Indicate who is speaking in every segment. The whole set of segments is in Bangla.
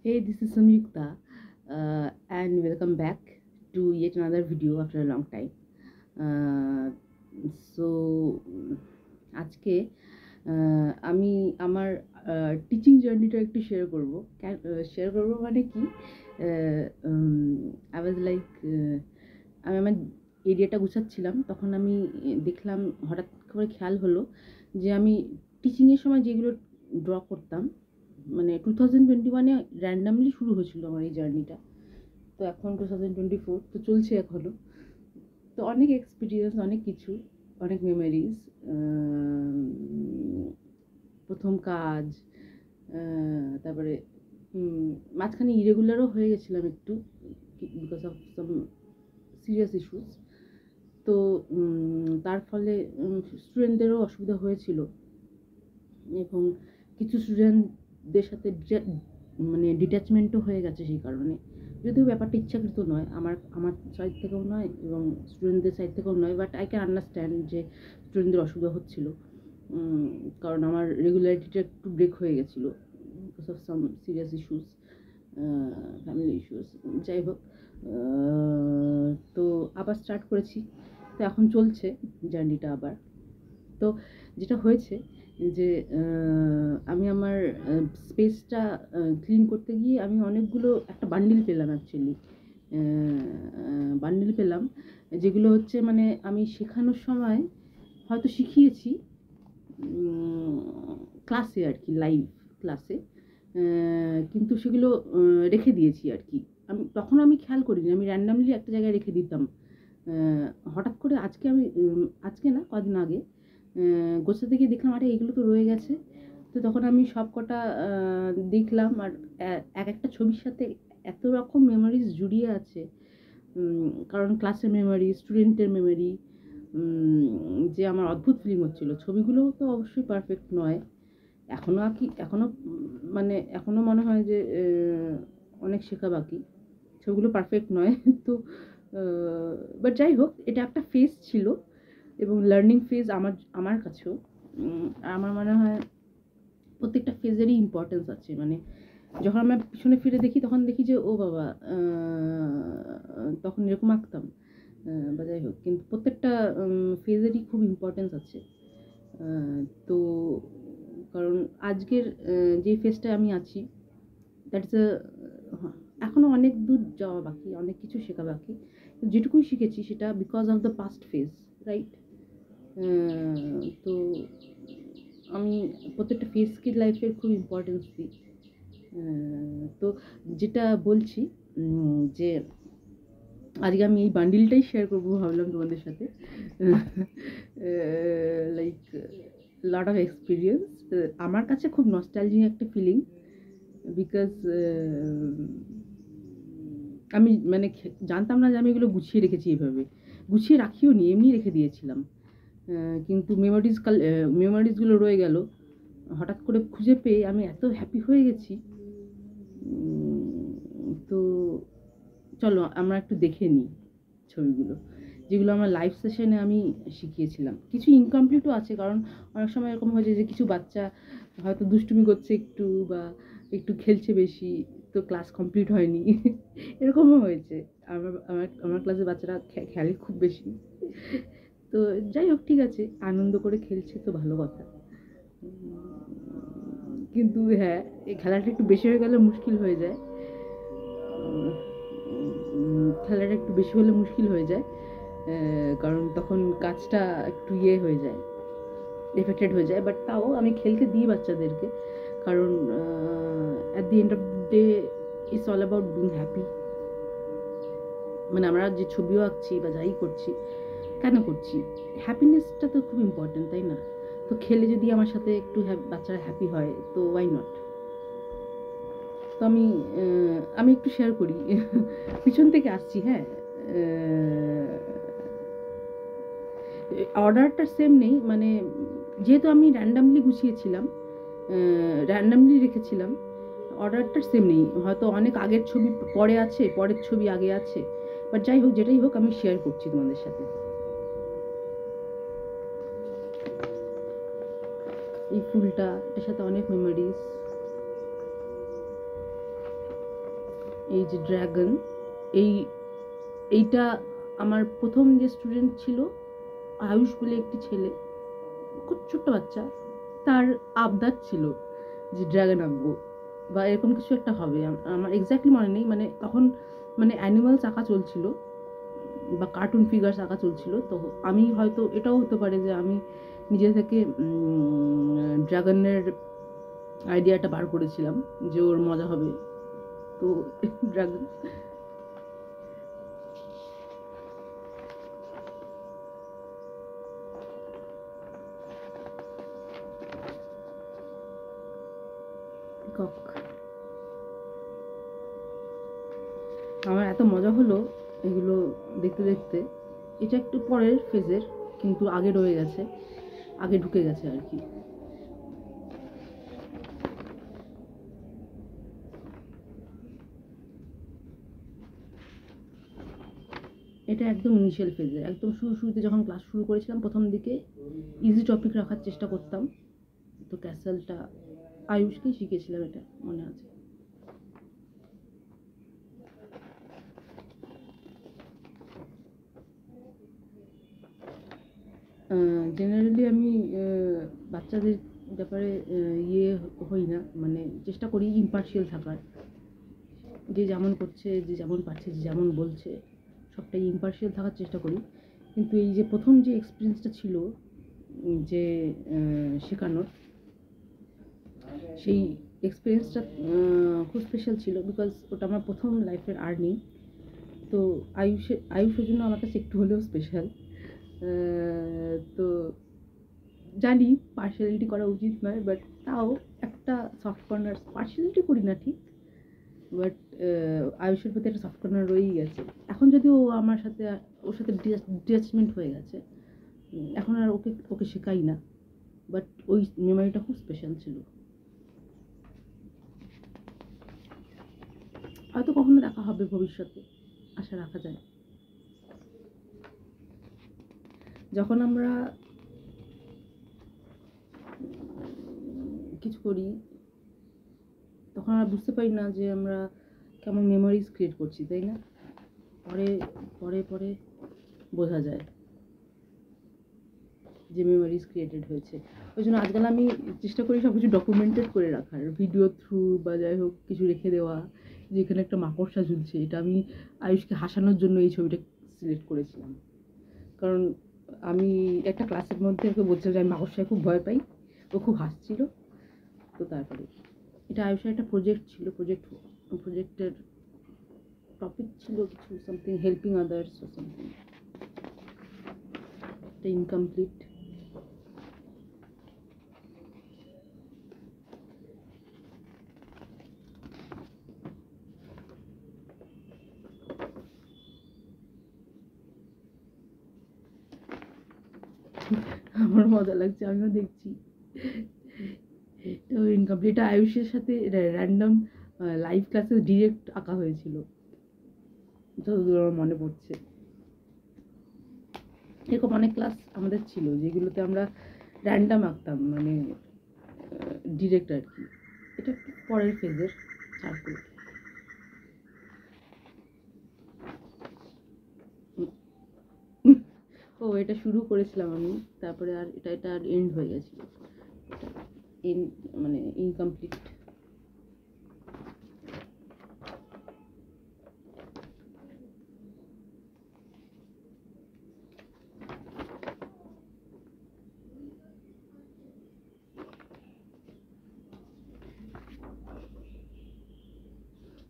Speaker 1: Hey, this is Samyukta, and welcome back to yet another video after a long time. Uh, so আজকে আমি আমার টিচিং জার্নিটা একটু শেয়ার করব মানে কি আই ওয়াজ লাইক আমি আমার এরিয়াটা গুছাচ্ছিলাম, তখন আমি দেখলাম, হঠাৎ করে খেয়াল হলো যে আমি টিচিংয়ের সময় যেগুলো ড্র করতাম, মানে 2021-এ র্যান্ডামলি শুরু হয়েছিল আমার এই জার্নিটা। তো এখন 2024 তো চলছে এখনও। তো অনেক এক্সপিরিয়েন্স, অনেক কিছু, অনেক মেমোরিজ। প্রথম কাজ, তারপরে মাঝখানে ইরেগুলারও হয়ে গেছিলাম একটু, because of some serious issues. তো তার ফলে স্টুডেন্টদেরও অসুবিধা হয়েছিল, এবং কিছু স্টুডেন্টদের সাথে মানে ডিট্যাচমেন্টও হয়ে গেছে সেই কারণে। যদিও ব্যাপারটা ইচ্ছাকৃত নয়, আমার সাইড থেকেও নয় এবং স্টুডেন্টদের সাইড থেকেও নয়, বাট আই ক্যান আন্ডারস্ট্যান্ড যে স্টুডেন্টদের অসুবিধা হচ্ছিল, কারণ আমার রেগুলারিটিটা একটু ব্রেক হয়ে গেছিলো because of some serious issues, family issues. যাই হোক, তো আবার স্টার্ট করেছি, তো এখন চলছে জার্নিটা আবার। তো যেটা হয়েছে যে আমি আমার স্পেসটা ক্লিন করতে গিয়ে আমি অনেকগুলো একটা বান্ডিল পেলাম, অ্যাকচুয়ালি বান্ডিল পেলাম, যেগুলো হচ্ছে মানে আমি শেখানোর সময় হয়তো শিখিয়েছি ক্লাসে আর কি, লাইভ ক্লাসে, কিন্তু সেগুলো রেখে দিয়েছি আর কি। তখন আমি খেয়াল করিনি, আমি র্যান্ডামলি একটা জায়গায় রেখে দিতাম। হঠাৎ করে আজকে না, কদিন আগে গোছাতে গিয়ে দেখলাম, আরে এগুলো তো রয়ে গেছে। তো তখন আমি সব কটা দেখলাম, আর এক একটা ছবির সাথে এত রকম মেমোরিজ জুড়িয়ে আছে, কারণ ক্লাসের মেমোরি, স্টুডেন্টের মেমোরি, যে আমার অদ্ভুত ফিলিং হচ্ছিলো। ছবিগুলোও তো অবশ্যই পারফেক্ট নয়, এখনও মানে এখনও মনে হয় যে অনেক শেখা বাকি, ছবিগুলো পারফেক্ট নয়। তো বাট যাই হোক, এটা একটা ফেজ ছিল এবং লার্নিং ফেজ আমার কাছেও। আমার মনে হয় প্রত্যেকটা ফেজেরই ইম্পর্টেন্স আছে। মানে যখন আমরা পিছনে ফিরে দেখি, তখন দেখি যে ও বাবা, তখন এরকম আঁকতাম, বা যাই হোক, কিন্তু প্রত্যেকটা ফেজেরই খুব ইম্পর্টেন্স আছে। তো কারণ আজকের যে ফেজটায় আমি আছি, দ্যাটস এখনও অনেক দূর যাওয়া বাকি, অনেক কিছু শেখা বাকি, যেটুকুই শিখেছি সেটা because of the past phase, right? তো আমি প্রত্যেকটা ফেজকে লাইফের খুব ইম্পর্টেন্স দিই। তো যেটা বলছি, যে আজকে আমি এই বান্ডিলটাই শেয়ার করবো ভাবলাম তোমাদের সাথে, লাইক লট অফ এক্সপিরিয়েন্স। আমার কাছে খুব নস্টালজিক একটা ফিলিং, বিকজ আমি মানে জানতাম না যে আমি এগুলো গুছিয়ে রেখেছি, এভাবে গুছিয়ে রাখিও নি, এমনি রেখে দিয়েছিলাম, কিন্তু মেমোরিজগুলো রয়ে গেল। হঠাৎ করে খুঁজে পেয়ে আমি এত হ্যাপি হয়ে গেছি। তো চলো আমরা একটু দেখে নিই ছবিগুলো, যেগুলো আমার লাইভ সেশনে আমি শিখিয়েছিলাম। কিছু ইনকমপ্লিটও আছে, কারণ অনেক সময় এরকম হয়েছে যে কিছু বাচ্চা হয়তো দুষ্টুমি করছে একটু, বা একটু খেলছে বেশি, তো ক্লাস কমপ্লিট হয়নি। এরকমও হয়েছে। আমার আমার আমার ক্লাসের বাচ্চারা খেলে খুব বেশি। তো যাই হোক, ঠিক আছে, আনন্দ করে খেলছে তো ভালো কথা। কিন্তু হ্যাঁ, এই খেলাটা একটু বেশি হয়ে গেলে মুশকিল হয়ে যায়, খেলাটা একটু বেশি হলে মুশকিল হয়ে যায়, কারণ তখন কাজটা একটু হয়ে যায়, এফেক্টেড হয়ে যায়। বাট তাও আমি খেলতে দিই বাচ্চাদেরকে, কারণ at the end off day it's all about being happy. মানে আমরা যে ছবিও আঁকছি বা যাই করছি, কেন করছি? হ্যাপিনেসটা তো খুব ইম্পর্টেন্ট, তাই না? তো খেলে যদি আমার সাথে একটু বাচ্চারা হ্যাপি হয়, তো ওয়াই নট? তো আমি একটু শেয়ার করি। পিছন থেকে আসছি, হ্যাঁ। অর্ডারটা সেম নেই, মানে যেহেতু আমি র্যান্ডামলি গুছিয়েছিলাম, র্যান্ডামলি রেখেছিলাম, অর্ডারটা সেম নেই। হয়তো অনেক আগের ছবি পরে আছে, পরের ছবি আগে আছে, বাট যাই হোক, যেটাই হোক, আমি শেয়ার করছি তোমাদের সাথে। এই ফুলটা, এটার সাথে অনেক মেমোরিজ। এই যে ড্রাগন, এই এইটা আমার প্রথম যে স্টুডেন্ট ছিল আয়ুষ বলে একটি ছেলে, খুব ছোট্ট বাচ্চা, তার আবদার ছিল যে ড্রাগন আঁকবো বা এরকম কিছু একটা হবে। আমার এক্স্যাক্টলি মনে নেই, মানে তখন মানে অ্যানিমালস আঁকা চলছিল বা কার্টুন ফিগার্স আঁকা চলছিল। তো আমি হয়তো এটাও হতে পারে যে আমি নিজে থেকে ড্রাগনের আইডিয়াটা বার করেছিলাম যে ওর মজা হবে, তো ড্রাগন। পিকক, আমার এত মজা হলো এগুলো দেখতে দেখতে। এটা একটু পরের ফেজের, কিন্তু আগে রয়ে গেছে, আগে ঢুকে গেছে আর কি। এটা একদম ইনিশিয়াল ফেজে, একদম শুরুতে যখন ক্লাস শুরু করেছিলাম প্রথম দিকে ইজি টপিক রাখার চেষ্টা করতাম। তো ক্যাসেলটা আয়ুষকেই শিখেছিলাম, এটা মনে আছে। জেনারেলি আমি বাচ্চাদের ব্যাপারে ইয়ে হই না, মানে চেষ্টা করি ইম্পার্শিয়াল থাকার। যে যেমন করছে, যে যেমন পারছে, যে যেমন বলছে, সবটাই ইম্পার্শিয়াল থাকার চেষ্টা করি। কিন্তু এই যে প্রথম যে এক্সপিরিয়েন্সটা ছিল যে শেখানোর, সেই এক্সপিরিয়েন্সটা খুব স্পেশাল ছিল, বিকজ ওটা আমার প্রথম লাইফের আর্নিং। তো আয়ুষের জন্য আমার কাছে একটু হলেও স্পেশাল। তো জানি পার্সিয়ালিটি করা উচিত নয়, বাট তাও একটা সফট কর্নার, পার্সিয়ালিটি করি না ঠিক, বাট আয়ুষের প্রতি একটা সফট কর্নার রয়েই গেছে। এখন যদি ও আমার সাথে, ওর সাথে ডিটাচমেন্ট হয়ে গেছে, এখন আর ওকে ওকে শেখাই না, বাট ওই মেমোরিটা খুব স্পেশাল ছিল। হয়তো কখনো দেখা হবে ভবিষ্যতে, আশা রাখা যায়। যখন আমরা কিছু করি তখন আমরা বুঝতে পারি না যে আমরা কেমন মেমোরিজ ক্রিয়েট করছি, তাই না? পরে পরে পরে বোঝা যায় যে মেমোরিজ ক্রিয়েটেড হয়েছে। ওই জন্য আজকাল আমি চেষ্টা করি সব কিছু ডকুমেন্টেড করে রাখার, ভিডিও থ্রু বা যাই হোক কিছু রেখে দেওয়া। যেখানে একটা মাকড়সা ঝুলছে, এটা আমি আয়ুষকে হাসানোর জন্য এই ছবিটা সিলেক্ট করেছিলাম। কারণ আমি একটা ক্লাসের মধ্যে ওকে বলছিলাম যে আমি মাকড়সায় খুব ভয় পাই, ও খুব হাসছিল। তো তারপরে এটা আয়ুষের একটা প্রজেক্ট ছিল, প্রজেক্টের টপিক ছিল কিছু something helping others or something, এটা ইনকমপ্লিট। আমার মজা লাগছে, আমিও দেখছি। তো ইনকমপ্লিট আয়ুষের সাথে র্যান্ডম লাইভ ক্লাসে ডিরেক্ট আঁকা হয়েছিল, যতদূর আমার মনে পড়ছে। এরকম অনেক ক্লাস আমাদের ছিল যেগুলোতে আমরা র্যান্ডম আঁকতাম, মানে ডিরেক্ট আর কি। এটা একটু পরের ফেজের চারকুল। ও এটা শুরু করেছিলাম আমি, তারপরে আর এটা আর এন্ড হয়ে গেছিল, এটা এন্ড মানে ইনকমপ্লিট।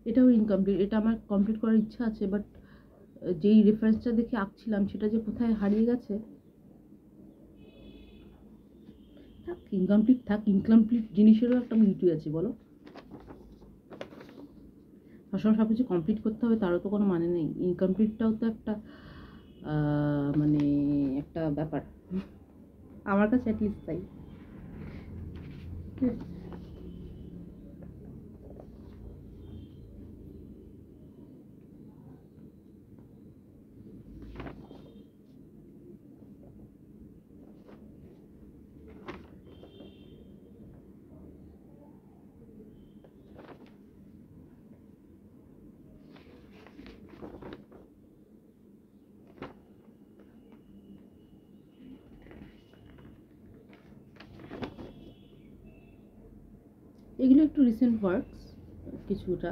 Speaker 1: এটাও ইনকমপ্লিট, এটা আমার কমপ্লিট করার ইচ্ছা আছে, বাট যেই রেফারেন্সটা দেখে আঁকছিলাম সেটা যে কোথায় হারিয়ে গেছে। থাক ইনকমপ্লিট থাক, ইনকমপ্লিট জিনিসেরও একটা বিউটি আছে বলো। সবসময় সব কিছু কমপ্লিট করতে হবে তারও তো কোনো মানে নেই, ইনকমপ্লিটটাও তো একটা মানে একটা ব্যাপার, আমার কাছে অ্যাটলিস্ট তাই। এগুলো একটু রিসেন্ট ওয়ার্কস, কিছুটা,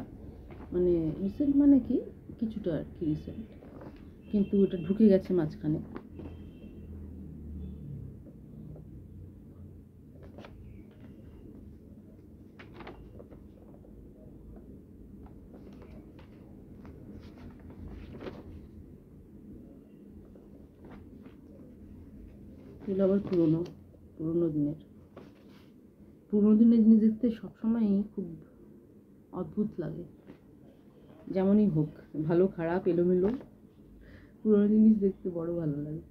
Speaker 1: মানে রিসেন্ট মানে কি কিছুটা আর কি রিসেন্ট, কিন্তু এটা ঢুকে গেছে মাঝখানে। এগুলো আবার পুরোনো জিনিস দেখতে সবসময়ই খুব অদ্ভুত লাগে, যেমনই হোক, ভালো খারাপ এলোমেলো, পুরোনো জিনিস দেখতে বড় ভালো লাগে।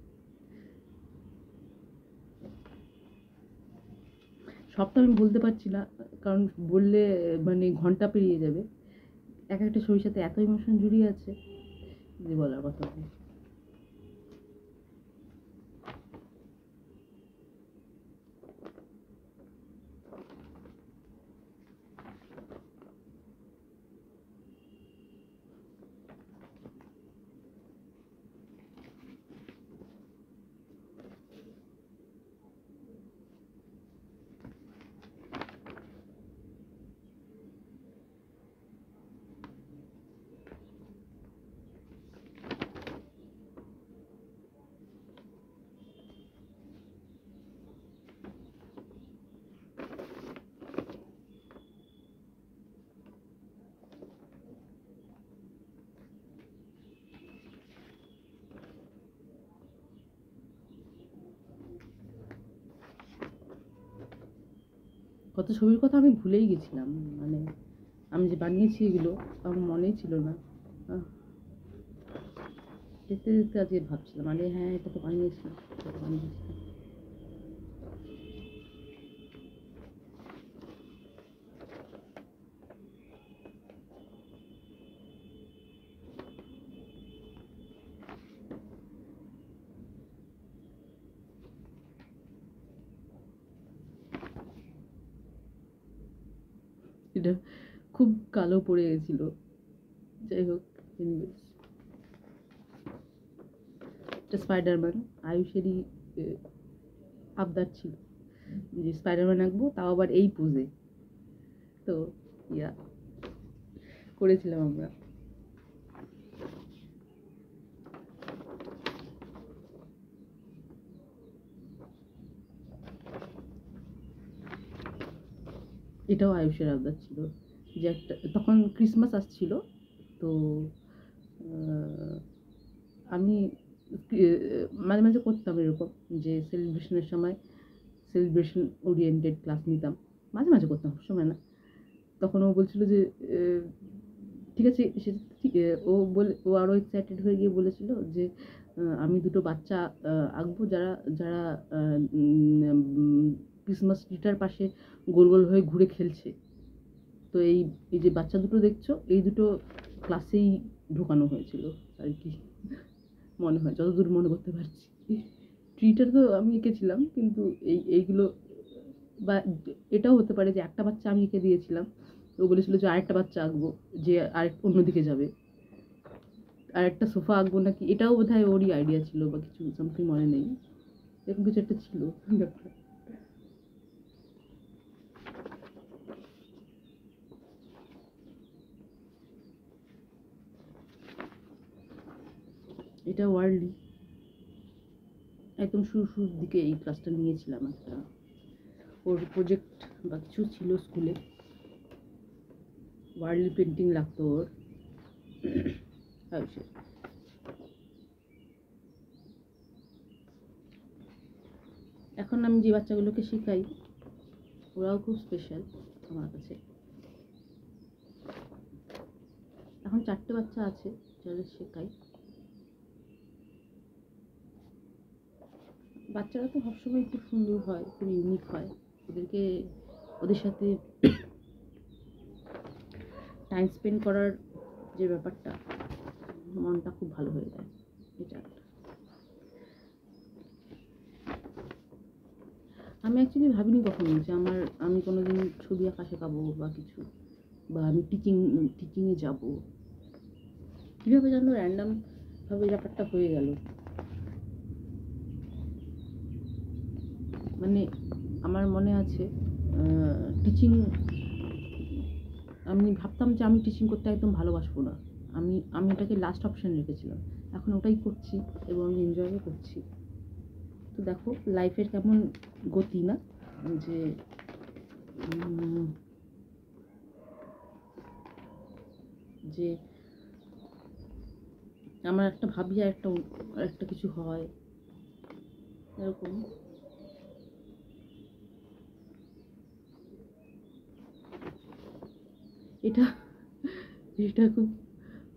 Speaker 1: সবটা আমি বলতে পারছি না, কারণ বললে মানে ঘন্টা পেরিয়ে যাবে। এক একটা ছবির সাথে এত ইমোশন জড়িয়ে আছে যে বলার কথা নয়। কত ছবির কথা আমি ভুলেই গেছিলাম, মানে আমি যে বানিয়েছি এগুলো আমার মনেই ছিল না। দেখতে দেখতে আজকে ভাবছিলাম, মানে হ্যাঁ এটা তো বানিয়েছিলাম, এটা খুব কালো পড়ে গেছিল। যাই হোক, এনিওয়েজ, এটা স্পাইডারম্যান, আয়ুষেরই আবদার ছিল যে স্পাইডারম্যান আঁকবো, তাও আবার এই পোজে। তো ইয়া করেছিলাম আমরা। এটাও আয়ুষের আবদার ছিল যে একটা, তখন ক্রিসমাস আসছিল, তো আমি মাঝে মাঝে করতাম এরকম, যে সেলিব্রেশনের সময় সেলিব্রেশন ওরিয়েন্টেড ক্লাস নিতাম, মাঝে মাঝে করতাম, সময় না। তখন ও বলছিল যে ঠিক আছে, সে ঠিক, ও আরও এক্সাইটেড হয়ে গিয়ে বলেছিল যে আমি দুটো বাচ্চা আঁকবো যারা যারা ক্রিসমাস ট্রিটার পাশে গোল গোল হয়ে ঘুরে খেলছে। তো এই এই যে বাচ্চা দুটো দেখছো, এই দুটো ক্লাসেই ঢোকানো হয়েছিল আর কি, মনে হয় যতদূর মনে করতে পারছি। ট্রিটার তো আমি এঁকেছিলাম, কিন্তু এইগুলো, বা এটাও হতে পারে যে একটা বাচ্চা আমি এঁকে দিয়েছিলাম, ও বলেছিল যে আরেকটা বাচ্চা আঁকবো, যে আরেক অন্যদিকে যাবে, আর একটা সোফা আঁকবো নাকি, এটাও বোধহয় ওরই আইডিয়া ছিল বা কিছু, সামথিং মনে নেই, এরকম কিছু একটা ছিল ব্যাপার। এটা ওয়ার্ল্ডলি, একদম শুরুর দিকে এই ক্লাসটা নিয়েছিলাম একটা, ওর প্রজেক্ট বা কিছু ছিল স্কুলে, ওয়ার্ল্ডলি পেন্টিং লাগতো ওর। এখন আমি যে বাচ্চাগুলোকে শেখাই ওরাও খুব স্পেশাল আমার কাছে। এখন 4টে বাচ্চা আছে যাদের শেখাই। বাচ্চারা তো সবসময় খুব সুন্দর হয়, খুব ইউনিক হয়, ওদের সাথে টাইম স্পেন্ড করার যে ব্যাপারটা, মনটা খুব ভালো হয়ে যায়। এটা আমি অ্যাকচুয়ালি ভাবিনি কখনো যে আমি কোনোদিন ছবি আঁকা শেখাবো বা কিছু, বা আমি টিচিংয়ে যাব। কীভাবে যেন র্যান্ডামভাবে ব্যাপারটা হয়ে গেল। মানে আমার মনে আছে টিচিং আমি ভাবতাম যে আমি টিচিং করতে একদম ভালোবাসবো না, আমি এটাকে লাস্ট অপশান রেখেছিলাম। এখন ওটাই করছি এবং আমি এনজয়ও করছি। তো দেখো লাইফের কেমন গতি না, যে যে আমার একটা ভাবি আর একটা কিছু হয় এরকম। এটা এটা খুব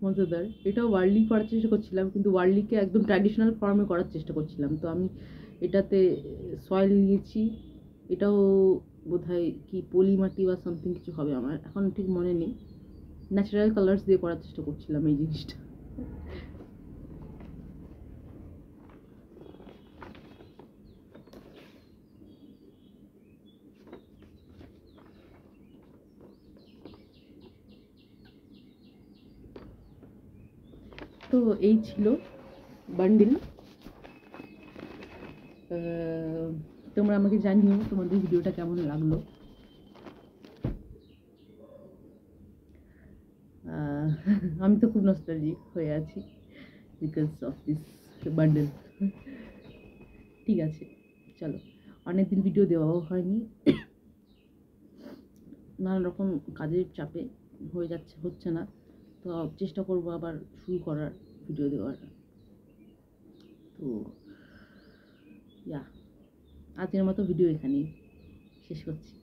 Speaker 1: মজাদার। এটাও ওয়ার্লি করার চেষ্টা করছিলাম, কিন্তু ওয়ার্লিকে একদম ট্র্যাডিশনাল ফর্মে করার চেষ্টা করছিলাম। তো আমি এটাতে সয়েল নিয়েছি, এটাও বোধহয় কি পলি মাটি বা সামথিং কিছু হবে, আমার এখন ঠিক মনে নেই। ন্যাচারাল কালার্স দিয়ে করার চেষ্টা করছিলাম এই জিনিসটা। তো এই ছিল বান্ডিল। তোমরা আমাকে জানিও তোমাদের ভিডিওটা কেমন লাগলো। আমি তো খুব নস্টালজিক হয়ে আছি বিকজ অফ দিস বান্ডেল। ঠিক আছে, চলো। অনেকদিন ভিডিও দেওয়াও হয়নি, নানান রকম কাজের চাপে হচ্ছে না। তো চেষ্টা করবো আবার শুরু করার, ভিডিও দেওয়ার। তো ইয়া, আজকের মতো ভিডিও এখানেই শেষ করছি।